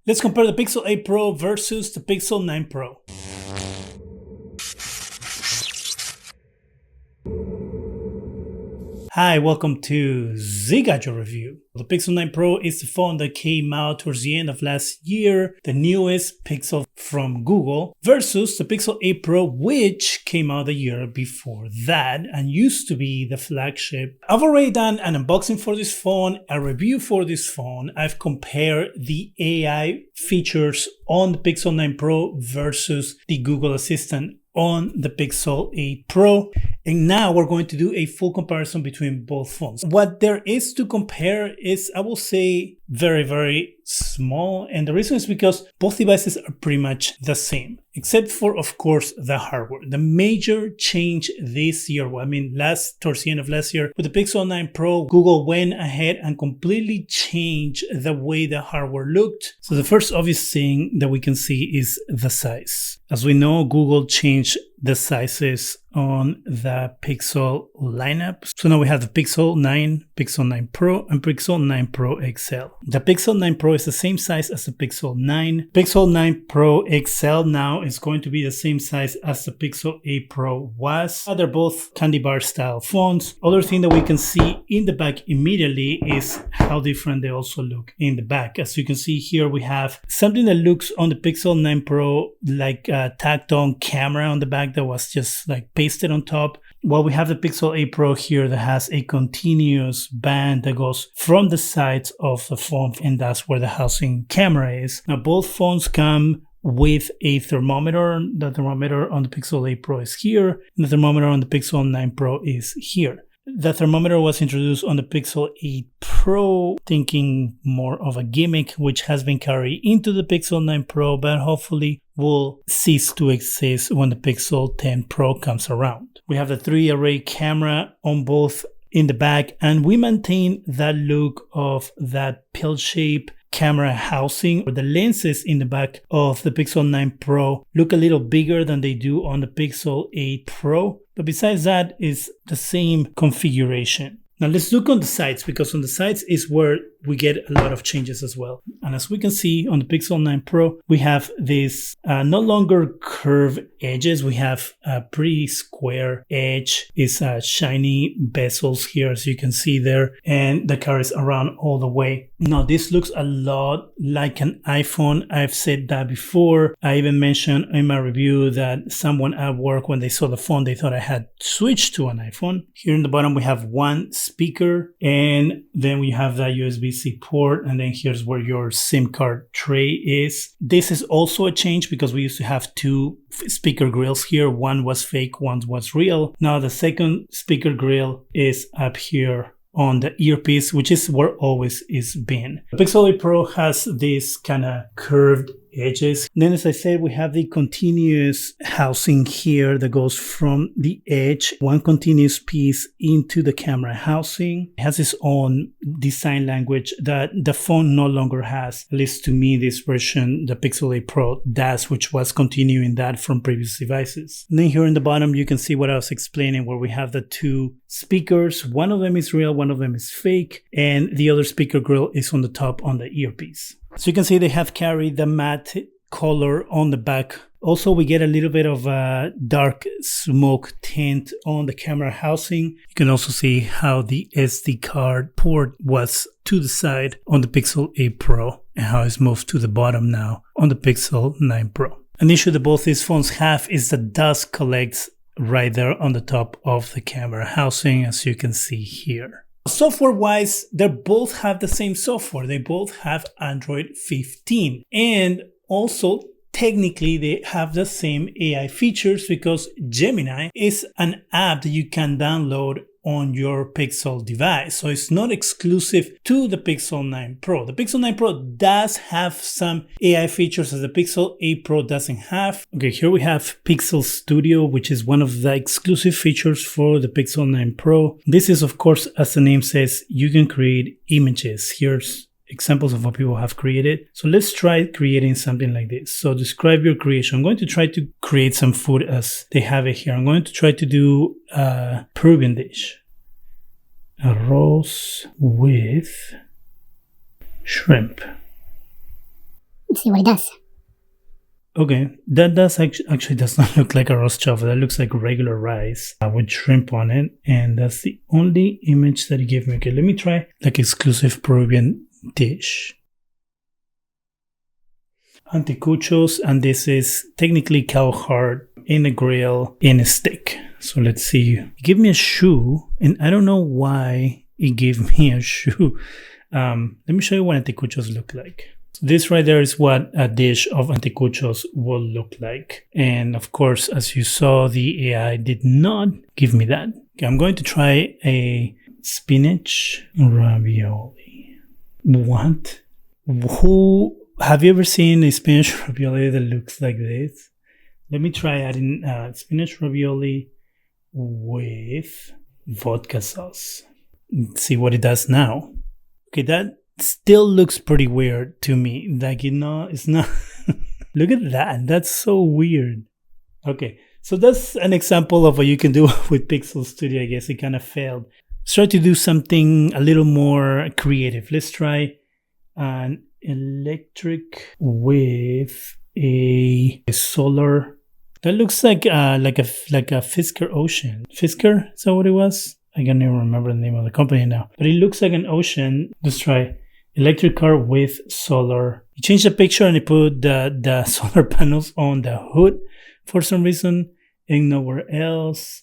Let's compare the Pixel 8 Pro versus the Pixel 9 Pro. Hi, welcome to ZGadgetReview. The Pixel 9 Pro is the phone that came out towards the end of last year, the newest Pixel from Google, versus the Pixel 8 Pro, which came out the year before that and used to be the flagship. I've already done an unboxing for this phone, a review for this phone. I've compared the AI features on the Pixel 9 Pro versus the Google Assistant on the Pixel 8 Pro. And now we're going to do a full comparison between both phones. What there is to compare is, I will say, very small. And the reason is because both devices are pretty much the same, except for, of course, the hardware. The major change this year, towards the end of last year, with the Pixel 9 Pro, Google went ahead and completely changed the way the hardware looked. So the first obvious thing that we can see is the size. As we know, Google changed the sizes on the Pixel lineup. So now we have the Pixel 9, Pixel 9 Pro, and Pixel 9 Pro XL. The Pixel 9 Pro is the same size as the Pixel 9. Pixel 9 Pro XL now is going to be the same size as the Pixel 8 Pro was. They're both candy bar style phones. Other thing that we can see in the back immediately is how different they also look in the back. As you can see here, we have something that looks on the Pixel 9 Pro like a tacked on camera on the back that was just like pasted on top. While we have the Pixel 8 Pro here that has a continuous band that goes from the sides of the phone, and that's where the housing camera is. Now both phones come with a thermometer. The thermometer on the Pixel 8 Pro is here, and the thermometer on the Pixel 9 Pro is here. The thermometer was introduced on the Pixel 8 Pro, thinking more of a gimmick, which has been carried into the Pixel 9 Pro, but hopefully will cease to exist when the Pixel 10 Pro comes around. We have the 3-array camera on both in the back, and we maintain that look of that pill-shaped camera housing. The lenses in the back of the Pixel 9 Pro look a little bigger than they do on the Pixel 8 Pro, but besides that, is the same configuration. Now let's look on the sides, because on the sides is where we get a lot of changes as well. And as we can see on the Pixel 9 Pro, we have this no longer curved edges. We have a pretty square edge. It's shiny bezels here, as you can see there, and the car is around all the way. Now this looks a lot like an iPhone. I've said that before. I even mentioned in my review that someone at work, when they saw the phone, they thought I had switched to an iPhone. Here in the bottom, we have one speaker, and then we have that USB-C port, and then here's where your SIM card tray is. This is also a change because we used to have two speaker grills here. One was fake, one was real. Now the second speaker grill is up here on the earpiece, which is where always is been. The Pixel 8 Pro has this kind of curved edges. And then, as I said, we have the continuous housing here that goes from the edge, one continuous piece into the camera housing. It has its own design language that the phone no longer has, at least to me, this version, the Pixel 8 Pro does, which was continuing that from previous devices. And then here in the bottom, you can see what I was explaining, where we have the two speakers. One of them is real, one of them is fake, and the other speaker grill is on the top on the earpiece. So you can see they have carried the matte color on the back. Also, we get a little bit of a dark smoke tint on the camera housing. You can also see how the SD card port was to the side on the Pixel 8 Pro and how it's moved to the bottom now on the Pixel 9 Pro. An issue that both these phones have is the dust collects right there on the top of the camera housing, as you can see here. Software-wise, they both have the same software. They both have Android 15. And also, technically, they have the same AI features because Gemini is an app that you can download on your Pixel device. So it's not exclusive to the Pixel 9 Pro. The Pixel 9 Pro does have some AI features that the Pixel 8 Pro doesn't have. Okay, here we have Pixel Studio, which is one of the exclusive features for the Pixel 9 Pro. This is, of course, as the name says, you can create images. Here's examples of what people have created. So let's try creating something like this. So describe your creation. I'm going to try to create some food as they have it here. I'm going to try to do a Peruvian dish. Arroz with shrimp. see what it does. Okay, that does actually does not look like a roast chocolate. That looks like regular rice with shrimp on it, and that's the only image that it gave me. Okay, let me try like exclusive Peruvian dish. Anticuchos, and this is technically cow heart in a grill in a stick. So let's see. Give me a shoe, and I don't know why it gave me a shoe. Let me show you what anticuchos look like. This right there is what a dish of anticuchos will look like. And of course, as you saw, the AI did not give me that. Okay, I'm going to try a spinach ravioli. What? Who? Have you ever seen a spinach ravioli that looks like this? Let me try adding spinach ravioli with vodka sauce. Let's see what it does now. Okay, that still looks pretty weird to me. Like, you know, it's not. Look at that. That's so weird. Okay, so that's an example of what you can do with Pixel Studio. I guess it kind of failed. Let's try to do something a little more creative. Let's try an electric with a solar. That looks like a Fisker Ocean. Fisker? Is that what it was? I can't even remember the name of the company now. But it looks like an ocean. Let's try electric car with solar. You change the picture and you put the solar panels on the hood for some reason and nowhere else.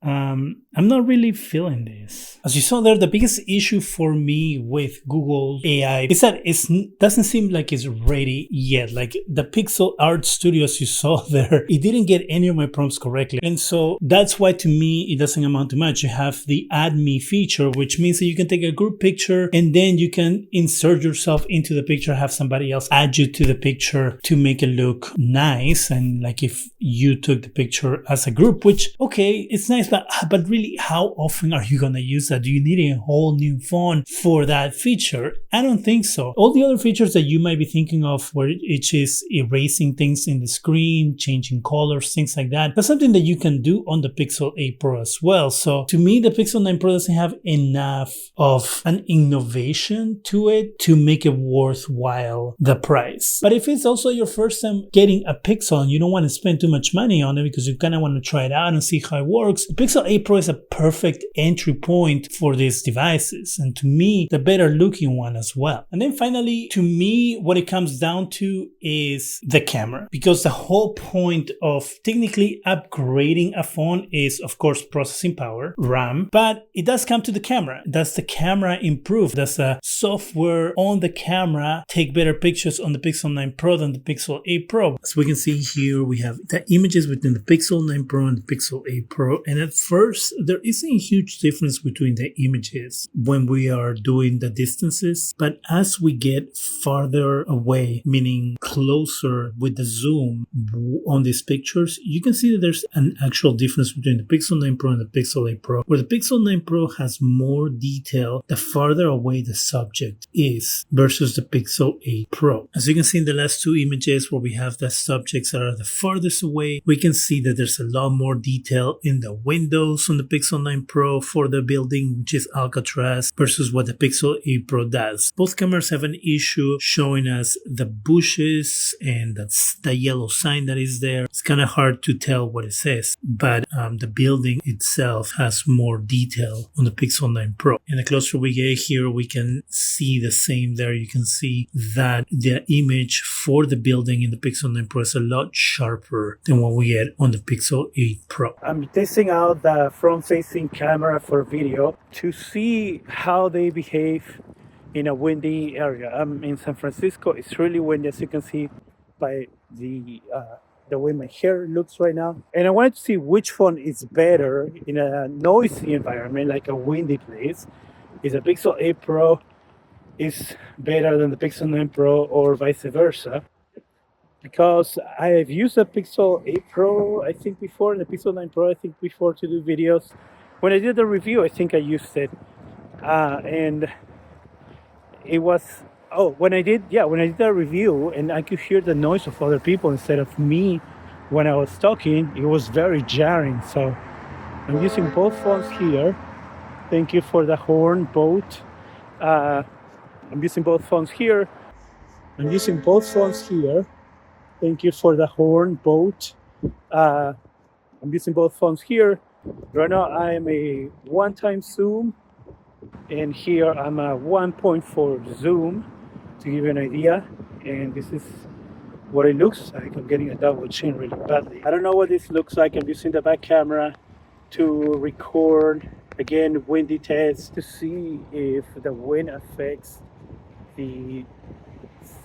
I'm not really feeling this. As you saw there, the biggest issue for me with Google AI is that it doesn't seem like it's ready yet. Like the Pixel Art Studios you saw there, it didn't get any of my prompts correctly. And so that's why to me, it doesn't amount to much. You have the Add Me feature, which means that you can take a group picture and then you can insert yourself into the picture, have somebody else add you to the picture to make it look nice. And like if you took the picture as a group, which, okay, it's nice, but really, how often are you going to use that? Do you need a whole new phone for that feature? I don't think so. All the other features that you might be thinking of, where it is erasing things in the screen, changing colors, things like that, that's something that you can do on the Pixel 8 Pro as well. So to me, the Pixel 9 Pro doesn't have enough of an innovation to it to make it worthwhile the price. But if it's also your first time getting a Pixel and you don't want to spend too much money on it because you kind of want to try it out and see how it works, the Pixel 8 Pro is a perfect entry point for these devices, and to me, the better looking one as well. And then finally, to me, what it comes down to is the camera, because the whole point of technically upgrading a phone is, of course, processing power, RAM, but it does come to the camera. Does the camera improve? Does the software on the camera take better pictures on the Pixel 9 Pro than the Pixel 8 Pro? As we can see here, we have the images within the Pixel 9 Pro and the Pixel 8 Pro, and at first, there isn't a huge difference between the images when we are doing the distances, but as we get farther away, meaning closer with the zoom on these pictures, you can see that there's an actual difference between the Pixel 9 Pro and the Pixel 8 Pro, where the Pixel 9 Pro has more detail the farther away the subject is versus the Pixel 8 Pro. As you can see in the last two images where we have the subjects that are the farthest away, we can see that there's a lot more detail in the windows on the Pixel 9 Pro for the building, which is Alcatraz, versus what the Pixel 8 Pro does. Both cameras have an issue showing us the bushes and that's the yellow sign that is there. It's kind of hard to tell what it says, but the building itself has more detail on the Pixel 9 Pro. And the closer we get here, we can see the same there. You can see that the image for the building in the Pixel 9 Pro is a lot sharper than what we get on the Pixel 8 Pro. I'm testing out the front-facing camera for video to see how they behave in a windy area. I'm in San Francisco. It's really windy, as you can see by the way my hair looks right now. And I wanted to see which phone is better in a noisy environment, like a windy place. Is the Pixel 8 Pro is better than the Pixel 9 Pro or vice versa? Because I have used the Pixel 8 Pro, I think before, and the Pixel 9 Pro, I think before, to do videos. When I did the review, I think I used it. And it was, when I did the review and I could hear the noise of other people instead of me when I was talking, it was very jarring. So I'm using both phones here. Thank you for the horn, boat. I'm using both phones here. I'm using both phones here. Thank you for the horn, boat. I'm using both phones here. Right now I'm a 1x zoom, and here I'm a 1.4 zoom to give you an idea. And this is what it looks like. I'm getting a double chin really badly. I don't know what this looks like. I'm using the back camera to record, again, windy tests to see if the wind affects the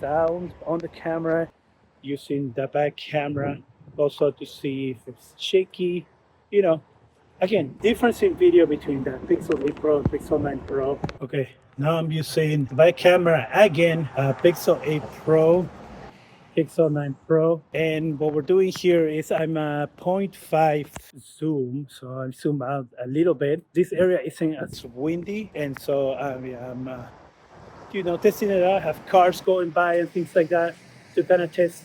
sound on the camera, using the back camera also to see if it's shaky. You know, again, difference in video between the Pixel 8 Pro and Pixel 9 Pro. Okay, now I'm using the back camera again, Pixel 8 Pro, Pixel 9 Pro, and what we're doing here is I'm a 0.5 zoom, so I'm zoom out a little bit. This area isn't as windy, and so I'm testing it out. I have cars going by and things like that to kind of test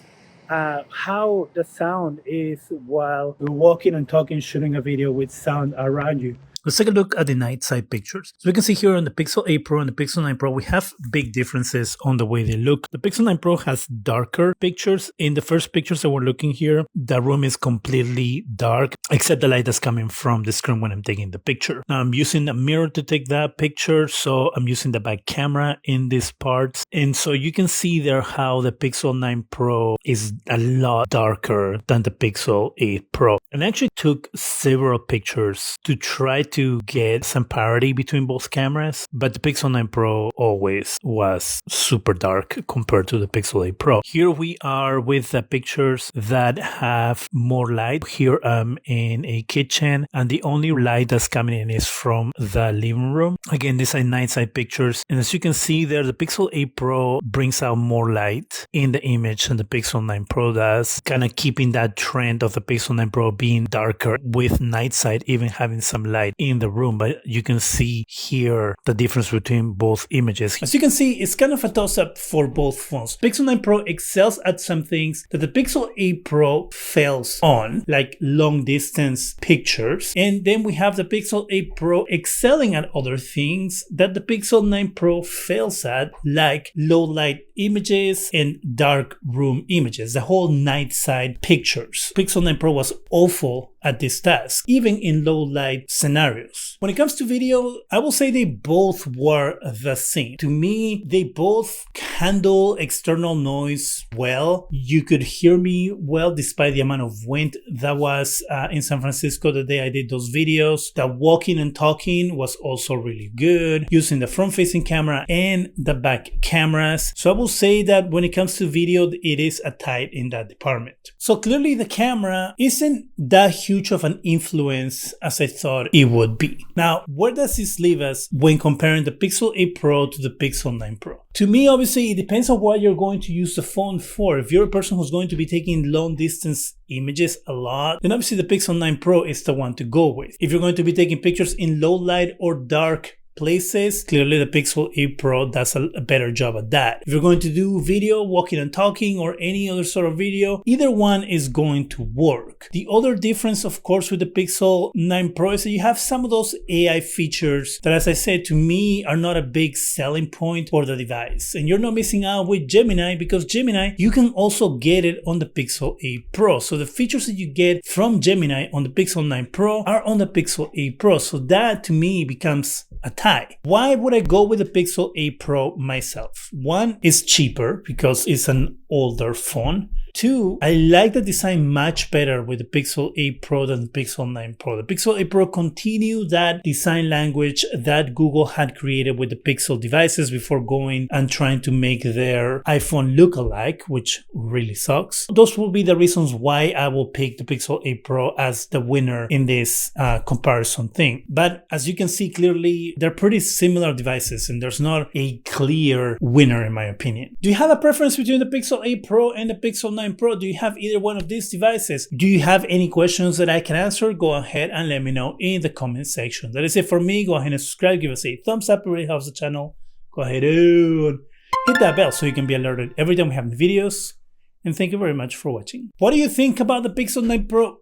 how the sound is while we're walking and talking, shooting a video with sound around you. Let's take a look at the night side pictures. So we can see here on the Pixel 8 Pro and the Pixel 9 Pro, we have big differences on the way they look. The Pixel 9 Pro has darker pictures. In the first pictures that we're looking here, the room is completely dark, except the light that's coming from the screen when I'm taking the picture. Now I'm using a mirror to take that picture, so I'm using the back camera in these parts. And so you can see there how the Pixel 9 Pro is a lot darker than the Pixel 8 Pro. And I actually took several pictures to try to get some parity between both cameras, but the Pixel 9 Pro always was super dark compared to the Pixel 8 Pro. Here we are with the pictures that have more light. Here I'm in a kitchen, and the only light that's coming in is from the living room. Again, these are night side pictures, and as you can see there, the Pixel 8 Pro brings out more light in the image than the Pixel 9 Pro does, kind of keeping that trend of the Pixel 9 Pro being darker with night side even having some light in the room. But you can see here the difference between both images. As you can see, it's kind of a toss-up for both phones. Pixel 9 Pro excels at some things that the Pixel 8 Pro fails on, like long distance pictures. And then we have the Pixel 8 Pro excelling at other things that the Pixel 9 Pro fails at, like low light images and dark room images, the whole night side pictures. Pixel 9 Pro was awful at this task, even in low light scenarios. When it comes to video, I will say they both were the same. To me, they both handle external noise well. You could hear me well despite the amount of wind that was in San Francisco the day I did those videos. The walking and talking was also really good, using the front-facing camera and the back cameras. So I will say that when it comes to video, it is a tie in that department. So clearly the camera isn't that huge of an influence as I thought it would be. Now, where does this leave us when comparing the Pixel 8 Pro to the Pixel 9 Pro? To me, obviously, it depends on what you're going to use the phone for. If you're a person who's going to be taking long distance images a lot, then obviously the Pixel 9 Pro is the one to go with. If you're going to be taking pictures in low light or dark places, clearly the Pixel 8 Pro does a better job at that. If you're going to do video, walking and talking, or any other sort of video, either one is going to work. The other difference, of course, with the Pixel 9 Pro is that you have some of those AI features that, as I said, to me are not a big selling point for the device. And you're not missing out with Gemini, because Gemini, you can also get it on the Pixel 8 Pro. So the features that you get from Gemini on the Pixel 9 Pro are on the Pixel 8 Pro. So that to me becomes a tie. Why would I go with the Pixel 8 Pro myself? One, is cheaper because it's an older phone. Two, I like the design much better with the Pixel 8 Pro than the Pixel 9 Pro. The Pixel 8 Pro continued that design language that Google had created with the Pixel devices before going and trying to make their iPhone look alike, which really sucks. Those will be the reasons why I will pick the Pixel 8 Pro as the winner in this comparison thing. But as you can see clearly, they're pretty similar devices and there's not a clear winner in my opinion. Do you have a preference between the Pixel 8 Pro and the Pixel 9 Pro? Do you have either one of these devices? Do you have any questions that I can answer? Go ahead and let me know in the comment section. That is it for me. Go ahead and subscribe, give us a thumbs up, it really helps the channel. Go ahead and hit that bell so you can be alerted every time we have new videos. And thank you very much for watching. What do you think about the Pixel 9 Pro?